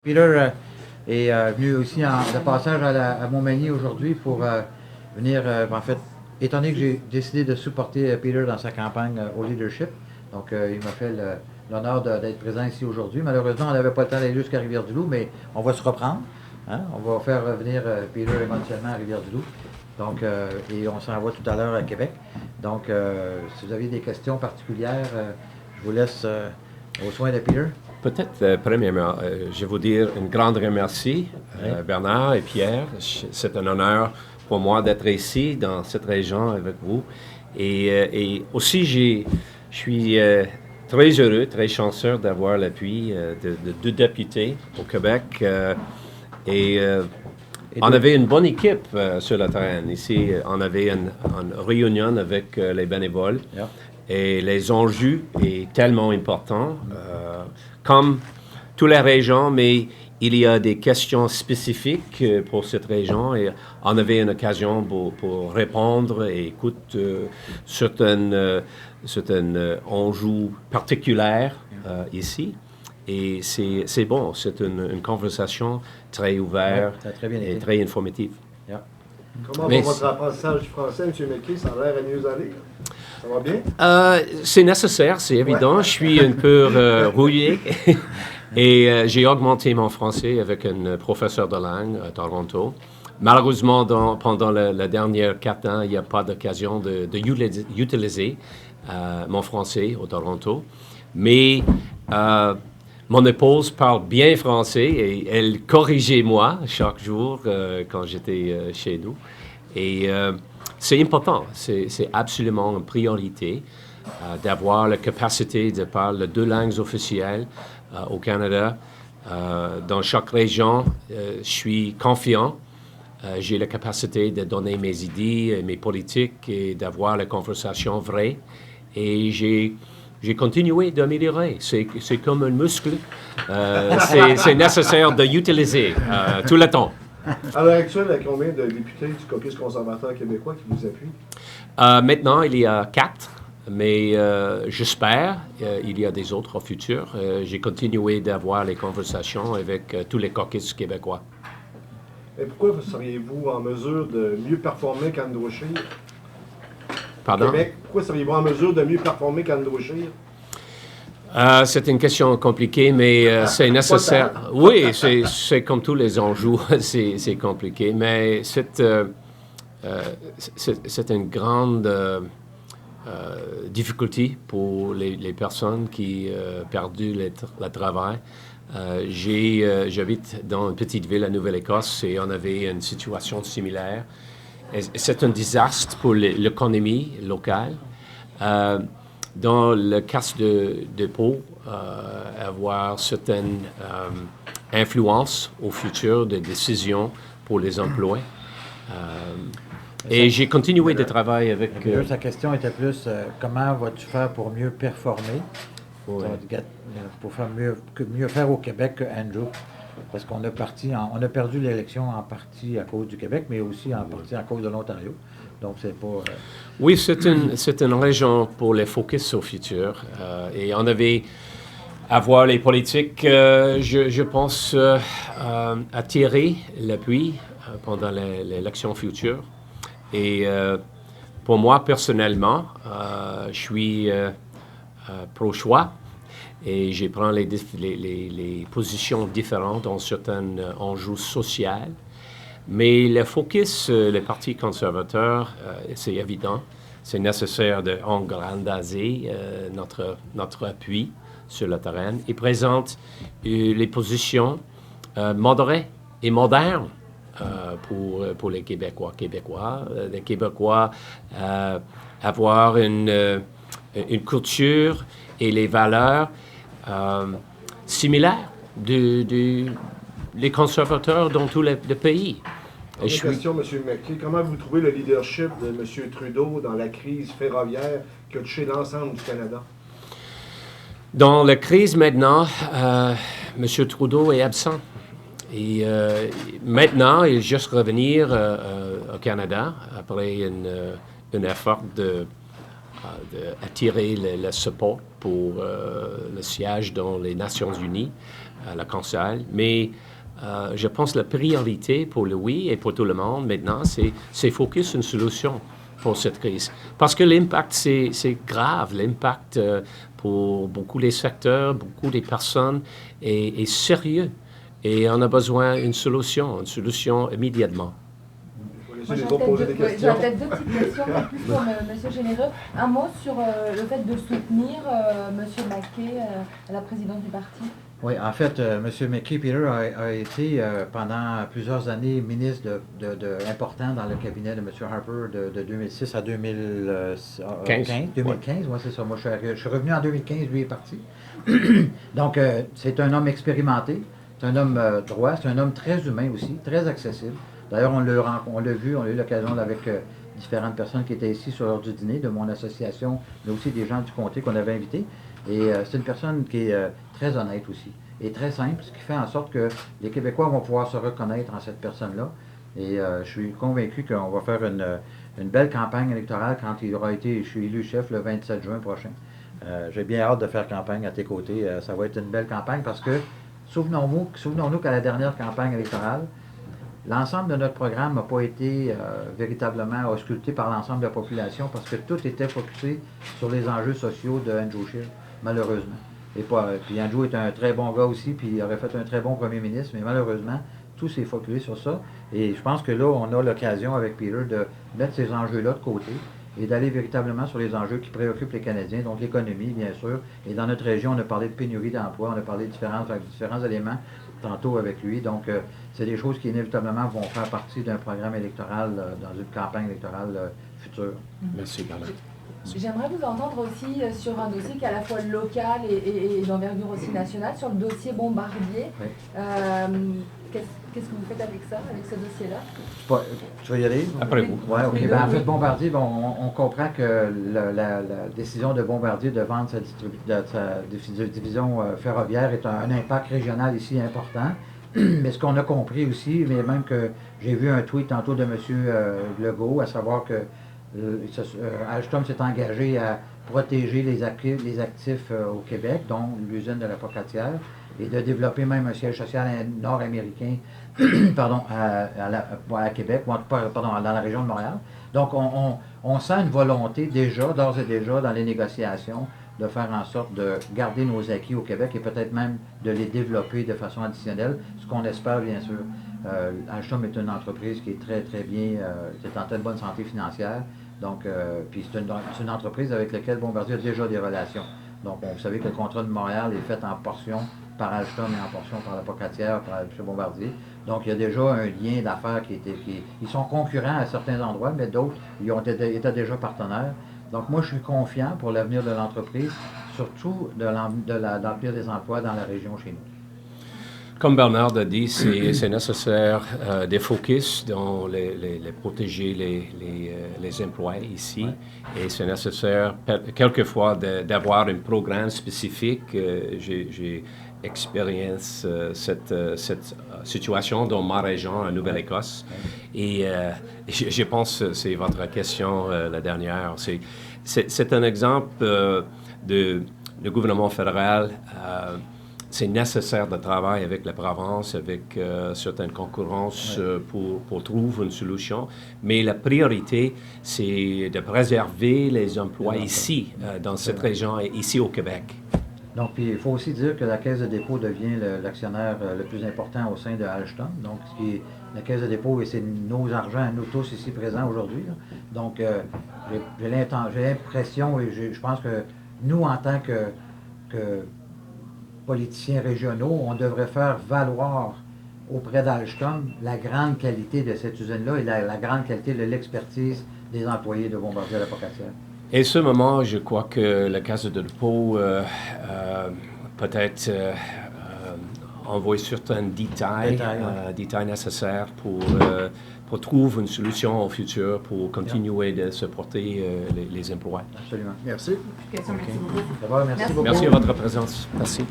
Peter est venu aussi de passage à Montmagny aujourd'hui pour venir, en fait, étant donné que j'ai décidé de supporter Peter dans sa campagne au leadership, donc il m'a fait l'honneur d'être présent ici aujourd'hui. Malheureusement, on n'avait pas le temps d'aller jusqu'à Rivière-du-Loup, mais on va se reprendre. Hein? On va faire revenir Peter éventuellement à Rivière-du-Loup. Donc, et on s'en va tout à l'heure à Québec. Donc, si vous avez des questions particulières, je vous laisse aux soins de Peter. Peut-être, premièrement, je vais vous dire un grand remercie, Bernard et Pierre. C'est un honneur pour moi d'être ici, dans cette région, avec vous. Et aussi, je suis très heureux, très chanceux d'avoir l'appui de deux députés au Québec. On avait une bonne équipe sur le terrain. Ici, on avait une réunion avec les bénévoles. Yeah. Et les enjeux sont tellement importants, comme toutes les régions, mais il y a des questions spécifiques pour cette région et on avait une occasion pour répondre et écouter certains enjeux particuliers ici. Et c'est bon, c'est une conversation très ouverte et très informative. Yeah. Comment va votre apprentissage du français, M. McKay? Ça a l'air à mieux aller? Ça va bien? C'est nécessaire, c'est évident. Ouais. Je suis un peu rouillé et j'ai augmenté mon français avec un professeur de langue à Toronto. Malheureusement, pendant les dernières 4 ans, il n'y a pas d'occasion d'utiliser mon français au Toronto. Mais mon épouse parle bien français et elle corrigeait moi chaque jour quand j'étais chez nous. Et c'est important, c'est absolument une priorité d'avoir la capacité de parler 2 langues officielles au Canada. Dans chaque région, je suis confiant. J'ai la capacité de donner mes idées, mes politiques et d'avoir la conversation vraie. Et j'ai continué d'améliorer. C'est comme un muscle. C'est nécessaire de l'utiliser tout le temps. À l'heure actuelle, il y a combien de députés du caucus conservateur québécois qui vous appuient? Maintenant, il y a 4, mais j'espère il y a des autres au futur. J'ai continué d'avoir les conversations avec tous les caucus québécois. Et pourquoi seriez-vous en mesure de mieux performer qu'Andrew Scheer? Pardon? Québec, pourquoi seriez-vous en mesure de mieux performer qu'Andrew Scheer? C'est une question compliquée, mais c'est nécessaire. Oui, c'est comme tous les enjeux, c'est compliqué, mais c'est une grande difficulté pour les personnes qui ont perdu le travail. J'habite dans une petite ville à Nouvelle-Écosse et on avait une situation similaire. C'est un désastre pour l'économie locale. Dans le cas de Pau, avoir certaines influences au futur de décisions pour les emplois. Et j'ai continué de travailler avec... Sa question était plus, comment vas-tu faire pour mieux performer, pour faire mieux faire au Québec que Andrew? Parce qu'on a perdu l'élection en partie à cause du Québec, mais aussi en partie à cause de l'Ontario. Donc, c'est pas... Oui, c'est une région pour les focus au futur. Et on avait avoir les politiques, je pense, attirer l'appui pendant l'élection future. Et pour moi, personnellement, je suis pro-choix. Et je prends les positions différentes dans certains enjeux sociaux. Mais le focus, le Parti conservateur, c'est évident. C'est nécessaire d'engrandir notre appui sur le terrain. Il présente les positions modérées et modernes pour les Québécois. Les Québécois avoir une culture et les valeurs similaires les conservateurs dans tous les pays. Question, M. McKay. Comment vous trouvez le leadership de M. Trudeau dans la crise ferroviaire qui a touché l'ensemble du Canada? Dans la crise maintenant, M. Trudeau est absent. Et maintenant, il est juste revenir au Canada après un effort d'attirer le support pour le siège dans les Nations Unies. le conseil. Mais je pense que la priorité pour lui et pour tout le monde maintenant, c'est focus sur une solution pour cette crise. Parce que l'impact, c'est grave. L'impact pour beaucoup des secteurs, beaucoup des personnes est sérieux. Et on a besoin d'une solution immédiatement. Je vais laisser les autres poser des questions. J'aurais peut-être deux petites questions, plus pour M. Généreux. Un mot sur le fait de soutenir M. Mackey à la présidence du parti. Oui, en fait, M. Mackey Peter a été pendant plusieurs années ministre important dans le cabinet de M. Harper de 2006 à 2015. 2015, oui, c'est ça. Moi, je suis revenu en 2015, lui est parti. Donc, c'est un homme expérimenté, c'est un homme droit, c'est un homme très humain aussi, très accessible. D'ailleurs, on l'a vu, on a eu l'occasion avec différentes personnes qui étaient ici sur l'heure du dîner de mon association, mais aussi des gens du comté qu'on avait invités. Et c'est une personne qui est très honnête aussi et très simple, ce qui fait en sorte que les Québécois vont pouvoir se reconnaître en cette personne-là. Et je suis convaincu qu'on va faire une belle campagne électorale quand je suis élu chef le 27 juin prochain. J'ai bien hâte de faire campagne à tes côtés. Ça va être une belle campagne parce que, souvenons-nous qu'à la dernière campagne électorale, l'ensemble de notre programme n'a pas été véritablement ausculté par l'ensemble de la population parce que tout était focusé sur les enjeux sociaux de Andrew Scheer, malheureusement. Puis Andrew est un très bon gars aussi, puis il aurait fait un très bon premier ministre, mais malheureusement, tout s'est focusé sur ça. Et je pense que là, on a l'occasion avec Peter de mettre ces enjeux-là de côté et d'aller véritablement sur les enjeux qui préoccupent les Canadiens, donc l'économie, bien sûr. Et dans notre région, on a parlé de pénurie d'emploi, on a parlé de différents éléments tantôt avec lui. Donc, c'est des choses qui inévitablement vont faire partie d'un programme électoral dans une campagne électorale future. Merci, Bernard. J'aimerais vous entendre aussi sur un dossier qui est à la fois local et d'envergure aussi nationale, sur le dossier Bombardier. Oui. Qu'est-ce que vous faites avec ça, avec ce dossier-là? Tu veux y aller? Après vous. Oui, OK. Ben, en fait, Bombardier, on comprend que la décision de Bombardier de vendre sa division ferroviaire est un impact régional ici important. Mais ce qu'on a compris aussi, mais même que j'ai vu un tweet tantôt de M. Legault, à savoir que Alstom s'est engagé à protéger les actifs au Québec, dont l'usine de la Pocatière, et de développer même un siège social nord-américain pardon, à Québec, ou dans la région de Montréal. Donc, on sent une volonté d'ores et déjà, dans les négociations, de faire en sorte de garder nos acquis au Québec et peut-être même de les développer de façon additionnelle, ce qu'on espère bien sûr. Alstom est une entreprise qui est très très bien, qui est en très bonne santé financière. Donc, puis c'est une entreprise avec laquelle Bombardier a déjà des relations. Donc, vous savez que le contrat de Montréal est fait en portion par Alstom et en portion par la Pocatière, par M. Bombardier. Donc, il y a déjà un lien d'affaires ils sont concurrents à certains endroits, mais d'autres, ils étaient déjà partenaires. Donc, moi, je suis confiant pour l'avenir de l'entreprise, surtout d'emplir des emplois dans la région chez nous. Comme Bernard a dit, c'est nécessaire de focus dans les protéger les emplois ici. Et c'est nécessaire quelquefois d'avoir un programme spécifique. J'ai expérience cette situation dans ma région, en Nouvelle-Écosse. Et je pense que c'est votre question, la dernière. C'est un exemple de gouvernement fédéral. C'est nécessaire de travailler avec la province, avec certaines concurrences pour trouver une solution. Mais la priorité, c'est de préserver les emplois ici, dans cette région, et ici au Québec. Donc, puis il faut aussi dire que la Caisse de dépôt devient l'actionnaire le plus important au sein de Alstom. Donc, la Caisse de dépôt, et c'est nos argents à nous tous ici présents aujourd'hui. Donc, j'ai l'impression, et je pense que nous, en tant que politiciens régionaux, on devrait faire valoir auprès d'Alstom la grande qualité de cette usine-là et la grande qualité de l'expertise des employés de Bombardier à la Pocatière. Et ce moment, je crois que la Caisse de dépôt peut-être envoie certains détails nécessaires pour trouver une solution au futur pour continuer de supporter les emplois. Absolument. Merci. Merci beaucoup. D'abord, merci beaucoup. Merci à votre présence. Merci.